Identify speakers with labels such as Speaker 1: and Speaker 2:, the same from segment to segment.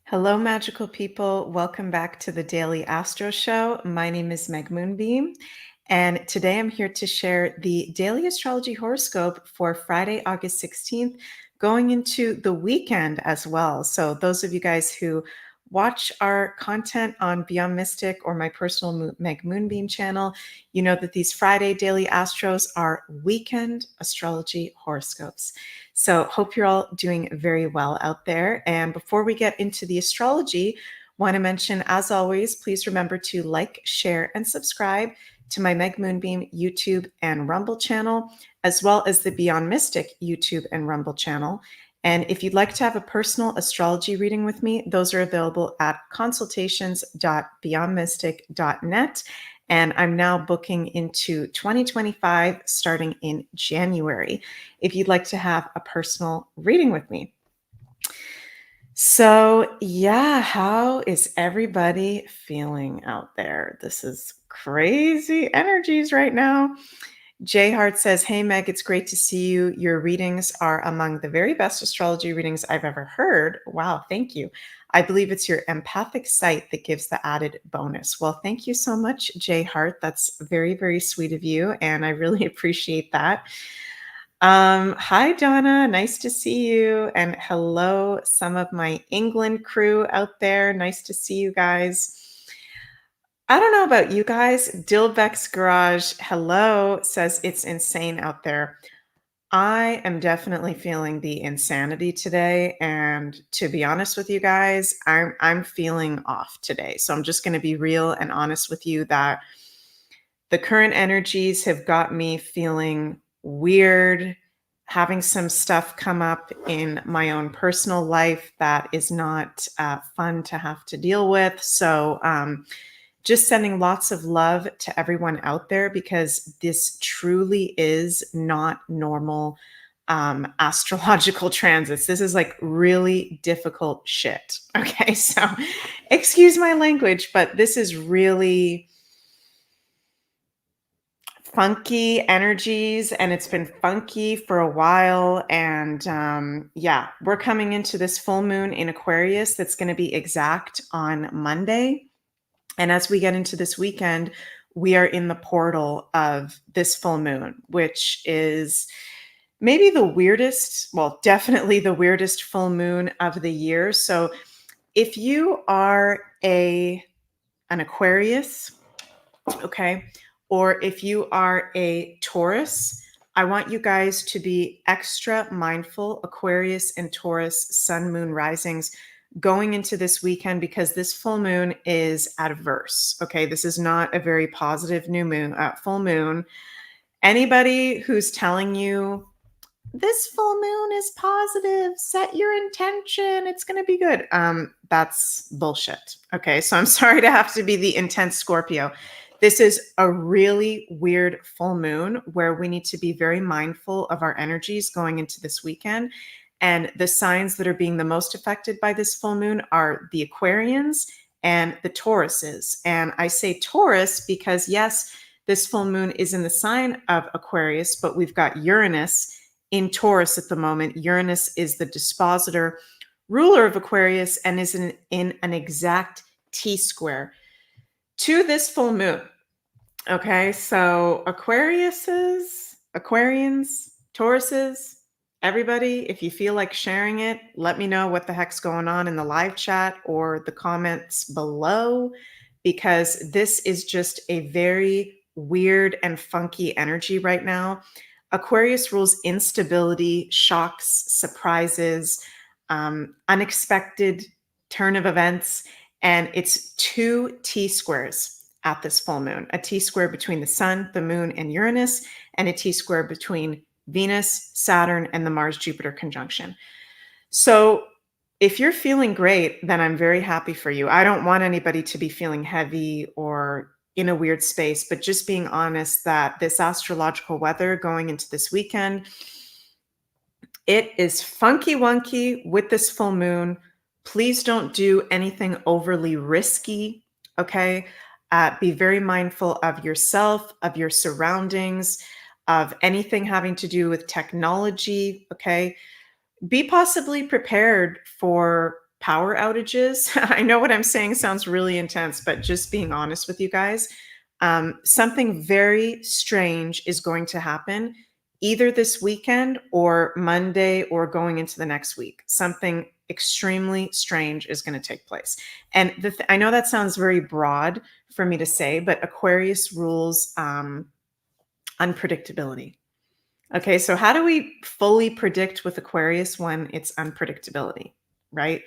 Speaker 1: Hello, magical people. Welcome back to the Daily Astro Show. My name is Meg Moonbeam, and today I'm here to share the daily astrology horoscope for Friday, August 16th, going into the weekend as well. So, those of you guys who watch our content on Beyond Mystic or my personal Meg Moonbeam channel, you know that these Friday daily astros are weekend astrology horoscopes. So, hope you're all doing very well out there. And before we get into the astrology, want to mention, as always, please remember to like, share, and subscribe to my Meg Moonbeam YouTube and Rumble channel, as well as the Beyond Mystic YouTube and Rumble channel. And if you'd like to have a personal astrology reading with me, those are available at consultations.beyondmystic.net. And I'm now booking into 2025 starting in January if you'd like to have a personal reading with me. So, yeah, how is everybody feeling out there? This is crazy energies right now. Jay Hart says, "Hey, Meg, it's great to see you. Your readings are among the very best astrology readings I've ever heard." Wow, thank you. I believe it's your empathic sight that gives the added bonus. Well, thank you so much, Jay Hart. That's very, very sweet of you, and I really appreciate that. Hi, Donna. Nice to see you. And hello, some of my England crew out there. Nice to see you guys. I don't know about you guys. Dilbeck's Garage, hello, says it's insane out there. I am definitely feeling the insanity today. And to be honest with you guys, I'm feeling off today. So I'm just going to be real and honest with you that the current energies have got me feeling weird, having some stuff come up in my own personal life that is not fun to have to deal with. So, just sending lots of love to everyone out there because this truly is not normal astrological transits. This is like really difficult shit. Okay, so excuse my language, but this is really funky energies and it's been funky for a while. And yeah, we're coming into this full moon in Aquarius that's going to be exact on Monday. And as we get into this weekend, we are in the portal of this full moon, which is maybe the weirdest, well, definitely the weirdest full moon of the year. So if you are an Aquarius, okay, or if you are a Taurus, I want you guys to be extra mindful, Aquarius and Taurus, sun, moon, risings, going into this weekend because this full moon is adverse. Okay, this is not a very positive new moon, full moon. Anybody who's telling you this full moon is positive, set your intention, it's going to be good. That's bullshit. Okay, so I'm sorry to have to be the intense Scorpio. This is a really weird full moon where we need to be very mindful of our energies going into this weekend. And the signs that are being the most affected by this full moon are the Aquarians and the Tauruses. And I say Taurus because, yes, this full moon is in the sign of Aquarius, but we've got Uranus in Taurus at the moment. Uranus is the dispositor ruler of Aquarius and is in an exact T-square to this full moon. Okay, so Aquarians, Tauruses, everybody, if you feel like sharing it, let me know what the heck's going on in the live chat or the comments below, because this is just a very weird and funky energy right now. Aquarius rules instability, shocks, surprises, unexpected turn of events, and it's 2 T-squares at this full moon, a T-square between the sun, the moon, and Uranus, and a T-square between Venus, Saturn, and the Mars-Jupiter conjunction. So if you're feeling great, then I'm very happy for you. I don't want anybody to be feeling heavy or in a weird space, but just being honest that this astrological weather going into this weekend, it is funky wonky with this full moon. Please don't do anything overly risky, okay? Be very mindful of yourself, of your surroundings, of anything having to do with technology, okay? Be possibly prepared for power outages. I know what I'm saying sounds really intense, but just being honest with you guys, something very strange is going to happen either this weekend or Monday or going into the next week. Something extremely strange is going to take place. And I know that sounds very broad for me to say, but Aquarius rules unpredictability. Okay, so how do we fully predict with Aquarius when it's unpredictability, right?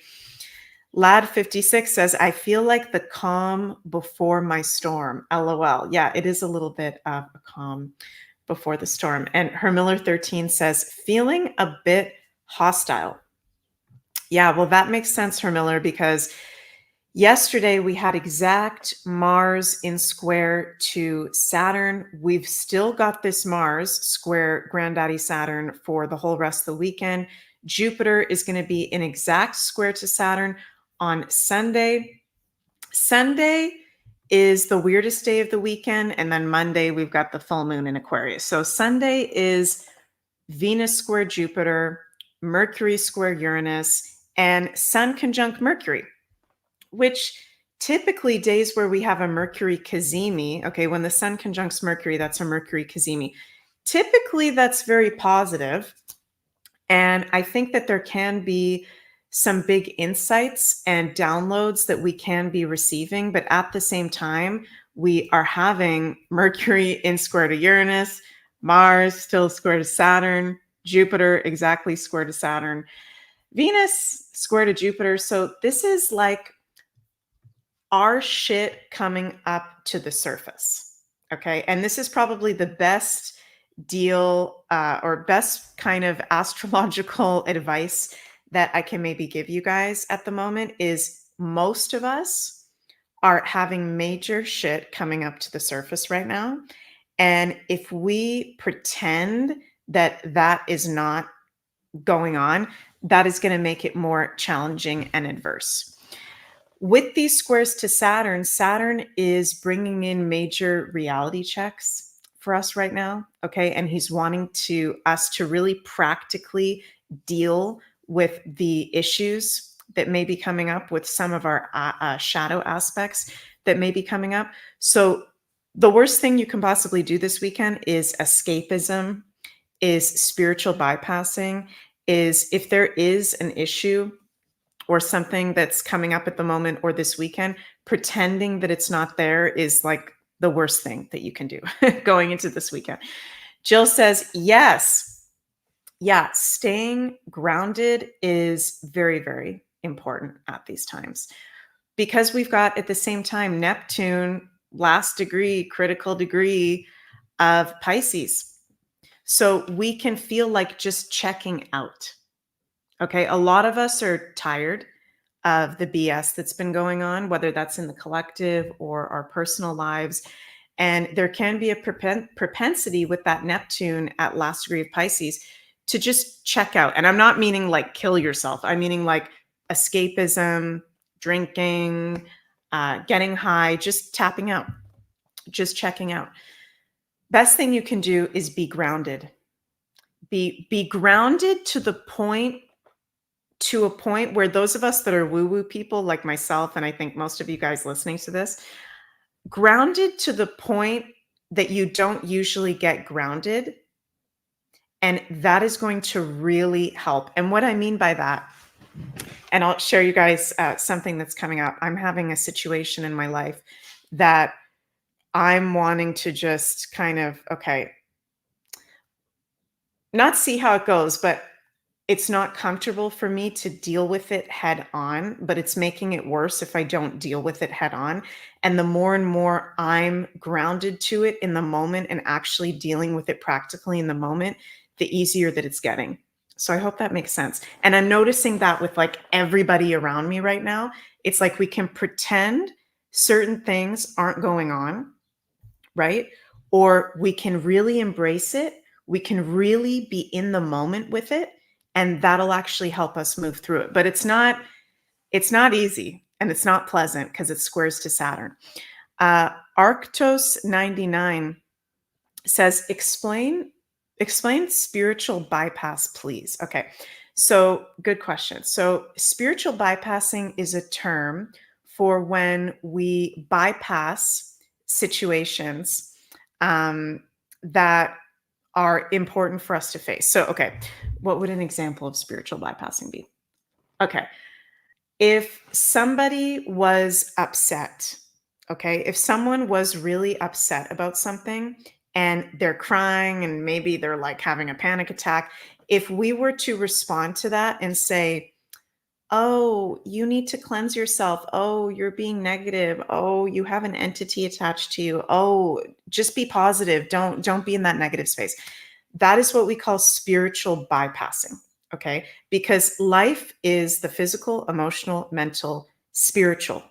Speaker 1: Lad56 says, I feel like the calm before my storm. LOL. Yeah, it is a little bit of a calm before the storm. And Hermiller13 says, feeling a bit hostile. Yeah, well, that makes sense, Hermiller, because yesterday we had exact Mars in square to Saturn. We've still got this Mars square Granddaddy Saturn for the whole rest of the weekend. Jupiter is going to be in exact square to Saturn on Sunday. Sunday is the weirdest day of the weekend. And then Monday, we've got the full moon in Aquarius. So Sunday is Venus square Jupiter, Mercury square Uranus, and Sun conjunct Mercury, which typically days where we have a Mercury cazimi, okay, when the Sun conjuncts Mercury, that's a Mercury cazimi. Typically, that's very positive. And I think that there can be some big insights and downloads that we can be receiving. But at the same time, we are having Mercury in square to Uranus, Mars still square to Saturn, Jupiter exactly square to Saturn, Venus square to Jupiter. So this is like our shit coming up to the surface. Okay. And this is probably the best deal or best kind of astrological advice that I can maybe give you guys at the moment is most of us are having major shit coming up to the surface right now. And if we pretend that that is not going on, that is going to make it more challenging and adverse. With these squares to Saturn, Saturn is bringing in major reality checks for us right now, okay? And he's wanting us to really practically deal with the issues that may be coming up with some of our shadow aspects that may be coming up. So the worst thing you can possibly do this weekend is escapism, is spiritual bypassing, is if there is an issue or something that's coming up at the moment or this weekend, pretending that it's not there is like the worst thing that you can do going into this weekend. Jill says, yes. Yeah, staying grounded is very, very important at these times because we've got at the same time Neptune, last degree, critical degree of Pisces. So we can feel like just checking out. Okay, a lot of us are tired of the BS that's been going on, whether that's in the collective or our personal lives. And there can be a propensity with that Neptune at last degree of Pisces to just check out. And I'm not meaning like kill yourself. I'm meaning like escapism, drinking, getting high, just tapping out, just checking out. Best thing you can do is be grounded. Be grounded to a point where those of us that are woo-woo people like myself, and I think most of you guys listening to this, grounded to the point that you don't usually get grounded. And that is going to really help. And what I mean by that, and I'll share you guys something that's coming up. I'm having a situation in my life that I'm wanting to just kind of, okay, not see how it goes, but it's not comfortable for me to deal with it head on, but it's making it worse if I don't deal with it head on. And the more and more I'm grounded to it in the moment and actually dealing with it practically in the moment, the easier that it's getting. So I hope that makes sense. And I'm noticing that with like everybody around me right now. It's like we can pretend certain things aren't going on, right? Or we can really embrace it. We can really be in the moment with it. And that'll actually help us move through it. But it's not easy and it's not pleasant because it squares to Saturn. Arctos99 says, explain spiritual bypass, please. Okay. So, good question. So, spiritual bypassing is a term for when we bypass situations that are important for us to face. So, okay, what would an example of spiritual bypassing be? Okay, if somebody was upset, okay, if someone was really upset about something and they're crying and maybe they're like having a panic attack, if we were to respond to that and say, "Oh, you need to cleanse yourself. Oh, you're being negative. Oh, you have an entity attached to you. Oh, just be positive. Don't be in that negative space." That is what we call spiritual bypassing, okay? Because life is the physical, emotional, mental, spiritual.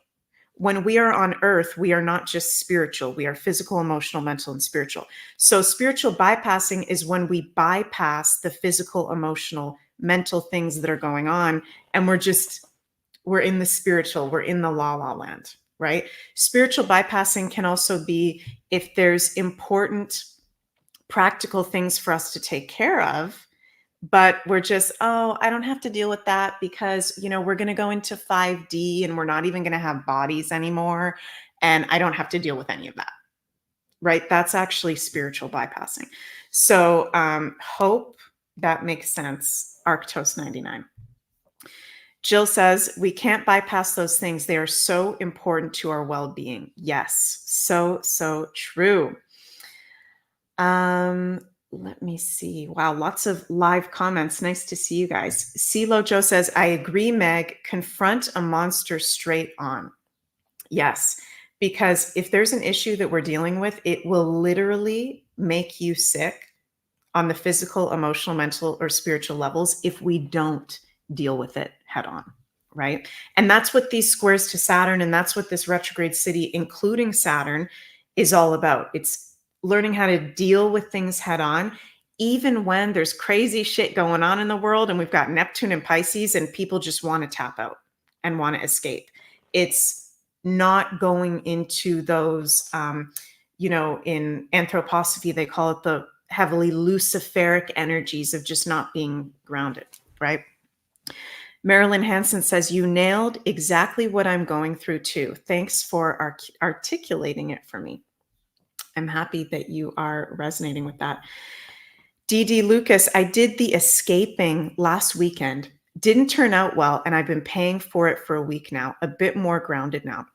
Speaker 1: When we are on earth, we are not just spiritual, we are physical, emotional, mental, and spiritual. So, spiritual bypassing is when we bypass the physical, emotional, mental things that are going on, and we're in the spiritual, we're in the la la land, right? Spiritual bypassing can also be if there's important practical things for us to take care of, but we're just, oh, I don't have to deal with that because, we're going to go into 5D and we're not even going to have bodies anymore. And I don't have to deal with any of that, right? That's actually spiritual bypassing. So, hope that makes sense. Arctos 99. Jill says, we can't bypass those things. They are so important to our well being. Yes, so true. Let me see. Wow, lots of live comments. Nice to see you guys. CeeLo Joe says, I agree, Meg. Confront a monster straight on. Yes, because if there's an issue that we're dealing with, it will literally make you sick on the physical, emotional, mental, or spiritual levels if we don't deal with it head on, right? And that's what these squares to Saturn and that's what this retrograde city, including Saturn, is all about. It's learning how to deal with things head on, even when there's crazy shit going on in the world and we've got Neptune and Pisces and people just want to tap out and want to escape. It's not going into those, in anthroposophy, they call it the heavily luciferic energies of just not being grounded, right? Marilyn Hanson says, you nailed exactly what I'm going through too. Thanks for articulating it for me. I'm happy that you are resonating with that. DD Lucas, I did the escaping last weekend. Didn't turn out well, and I've been paying for it for a week now, a bit more grounded now.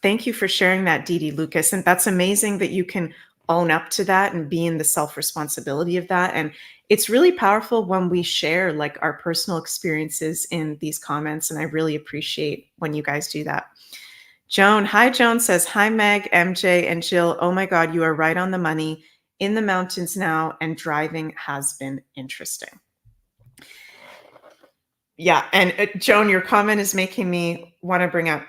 Speaker 1: Thank you for sharing that, DD Lucas. And that's amazing that you can own up to that and be in the self-responsibility of that. And it's really powerful when we share like our personal experiences in these comments. And I really appreciate when you guys do that. Joan says, hi, Meg, MJ, and Jill. Oh my God, you are right on the money. In the mountains now, and driving has been interesting. Yeah, and Joan, your comment is making me want to bring up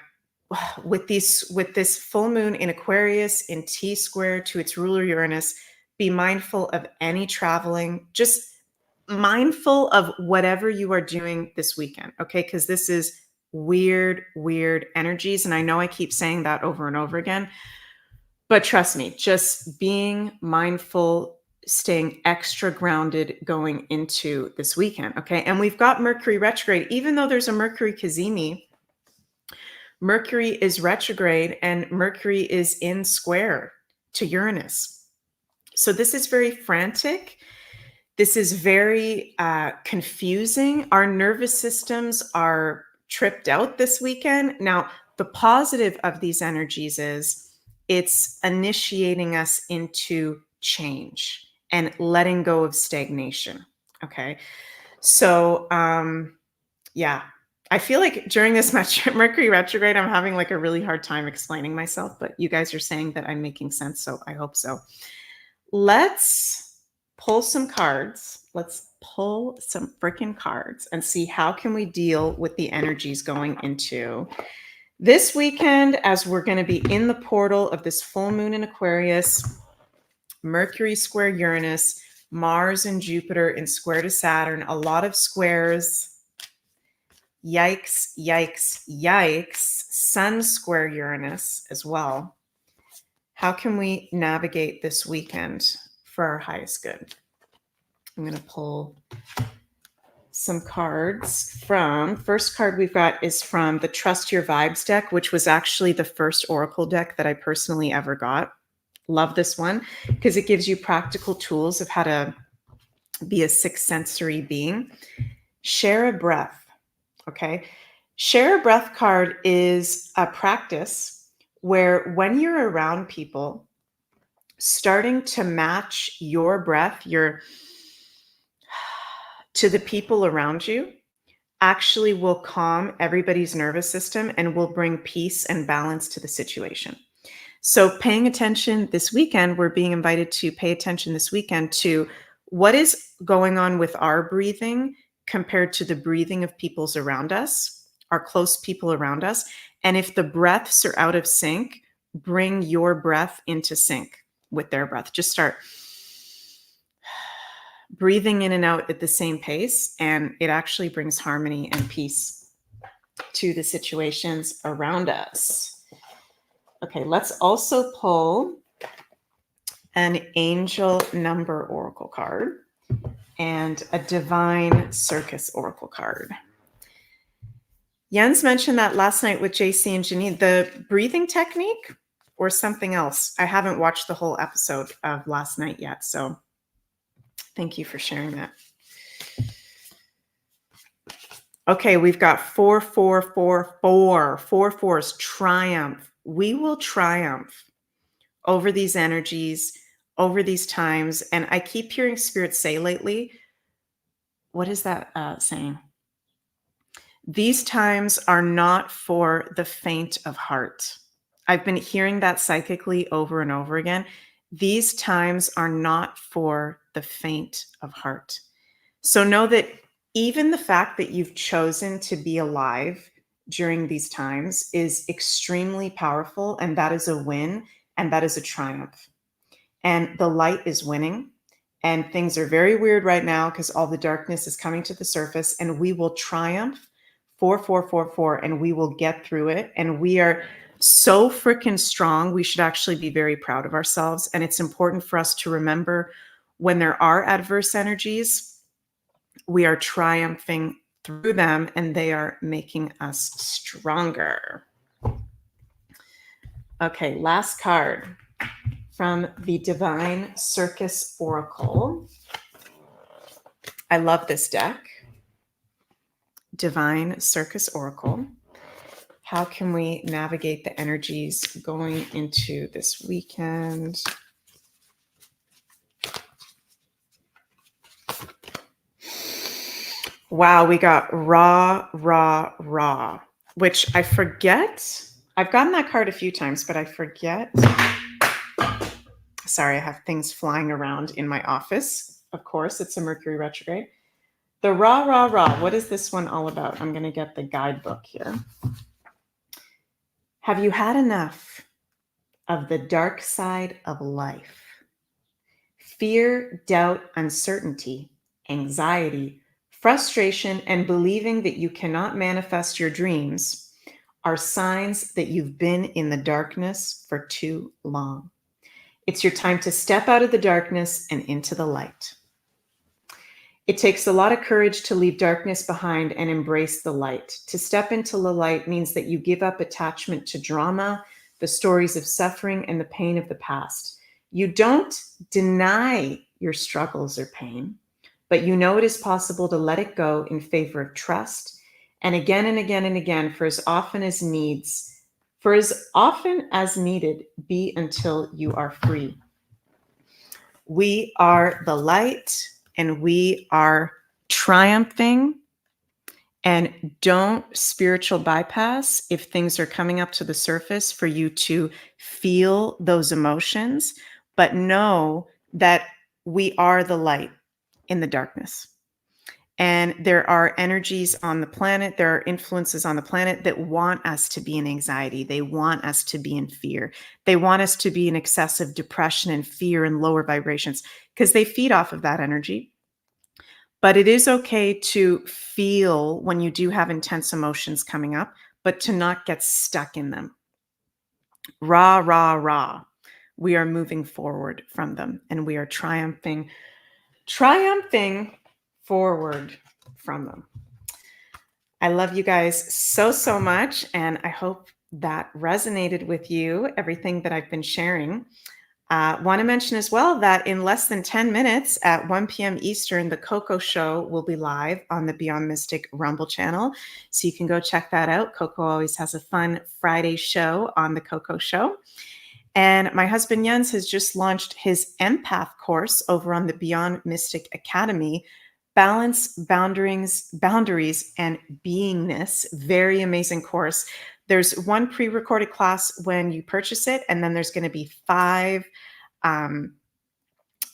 Speaker 1: with this full moon in Aquarius in T square to its ruler Uranus. Be mindful of any traveling. Just mindful of whatever you are doing this weekend, okay? Because this is weird energies, and I know I keep saying that over and over again. But trust me, just being mindful, staying extra grounded going into this weekend, okay? And we've got Mercury retrograde. Even though there's a Mercury cazimi, Mercury is retrograde and Mercury is in square to Uranus. So this is very frantic. This is very confusing. Our nervous systems are tripped out this weekend. Now, the positive of these energies is it's initiating us into change and letting go of stagnation. Okay. So, yeah, I feel like during this Mercury retrograde, I'm having like a really hard time explaining myself, but you guys are saying that I'm making sense. So I hope so. Let's pull some cards. Let's pull some freaking cards and see how can we deal with the energies going into this weekend as we're going to be in the portal of this full moon in Aquarius, Mercury square Uranus, Mars and Jupiter in square to Saturn, a lot of squares. Yikes, yikes, yikes. Sun square Uranus as well. How can we navigate this weekend for our highest good? I'm going to pull some cards from, first card we've got is from the Trust Your Vibes deck, which was actually the first oracle deck that I personally ever got. Love this one because it gives you practical tools of how to be a sixth sensory being. Share a breath. Okay. Share a breath card is a practice where when you're around people, starting to match your breath, to the people around you actually will calm everybody's nervous system and will bring peace and balance to the situation. So paying attention this weekend, we're being invited to pay attention this weekend to what is going on with our breathing compared to the breathing of people's around us, our close people around us. And if the breaths are out of sync, bring your breath into sync with their breath. Just start breathing in and out at the same pace, and it actually brings harmony and peace to the situations around us. Okay, let's also pull an angel number oracle card and a divine circus oracle card. Jens mentioned that last night with JC and Janine, the breathing technique or something else. I haven't watched the whole episode of last night yet, so thank you for sharing that. Okay, we've got 4, 4, 4, 4. 4 fours, triumph. We will triumph over these energies, over these times. And I keep hearing Spirit say lately, what is that saying? These times are not for the faint of heart. I've been hearing that psychically over and over again. These times are not for the faint of heart. So know that even the fact that you've chosen to be alive during these times is extremely powerful, and that is a win, and that is a triumph. And the light is winning, and things are very weird right now because all the darkness is coming to the surface, and we will triumph 4, 4, 4, 4, and we will get through it. And we are so freaking strong. We should actually be very proud of ourselves. And it's important for us to remember when there are adverse energies, we are triumphing through them and they are making us stronger. Okay, last card from the Divine Circus Oracle. I love this deck. Divine Circus Oracle. How can we navigate the energies going into this weekend? Wow, we got raw, raw, raw, which I forget. I've gotten that card a few times, but I forget. Sorry, I have things flying around in my office. Of course, it's a Mercury retrograde. The raw, raw, raw. What is this one all about? I'm going to get the guidebook here. Have you had enough of the dark side of life? Fear, doubt, uncertainty, anxiety, frustration, and believing that you cannot manifest your dreams are signs that you've been in the darkness for too long. It's your time to step out of the darkness and into the light. It takes a lot of courage to leave darkness behind and embrace the light. To step into the light means that you give up attachment to drama, the stories of suffering, and the pain of the past. You don't deny your struggles or pain, but you know it is possible to let it go in favor of trust. And again and again and again, for as often as needed, be until you are free. We are the light. And we are triumphing, and don't spiritual bypass if things are coming up to the surface for you to feel those emotions, but know that we are the light in the darkness. And there are energies on the planet, there are influences on the planet that want us to be in anxiety. They want us to be in fear. They want us to be in excessive depression and fear and lower vibrations because they feed off of that energy. But it is okay to feel when you do have intense emotions coming up, but to not get stuck in them. Rah, rah, rah. We are moving forward from them and we are triumphing forward. from them. I love you guys so, so much, and I hope that resonated with you, everything that I've been sharing. Want to mention as well that in less than 10 minutes at 1 p.m. Eastern, the Coco Show will be live on the Beyond Mystic Rumble channel. So you can go check that out. Coco always has a fun Friday show on the Coco Show. And my husband Jens has just launched his empath course over on the Beyond Mystic Academy. Balance, boundaries, and beingness. Very amazing course. There's one pre-recorded class when you purchase it, and then there's going to be 5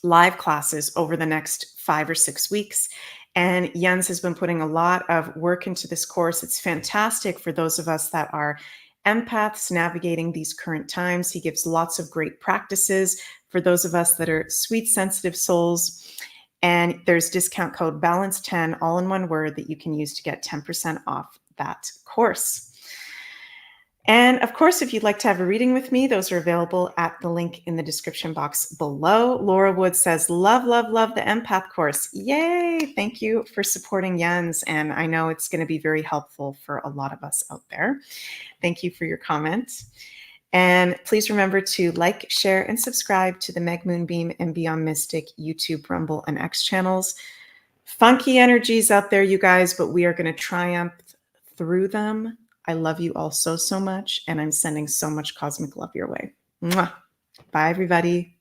Speaker 1: live classes over the next 5 or 6 weeks. And Jens has been putting a lot of work into this course. It's fantastic for those of us that are empaths navigating these current times. He gives lots of great practices for those of us that are sweet, sensitive souls. And there's discount code BALANCE10, all in one word, that you can use to get 10% off that course. And of course, if you'd like to have a reading with me, those are available at the link in the description box below. Laura Wood says, love, love, love the empath course. Yay! Thank you for supporting Jens. And I know it's going to be very helpful for a lot of us out there. Thank you for your comment. And please remember to like, share, and subscribe to the Meg Moonbeam and Beyond Mystic YouTube, Rumble, and X channels. Funky energies out there, you guys, but we are going to triumph through them. I love you all so, so much, and I'm sending so much cosmic love your way. Mwah. Bye, everybody.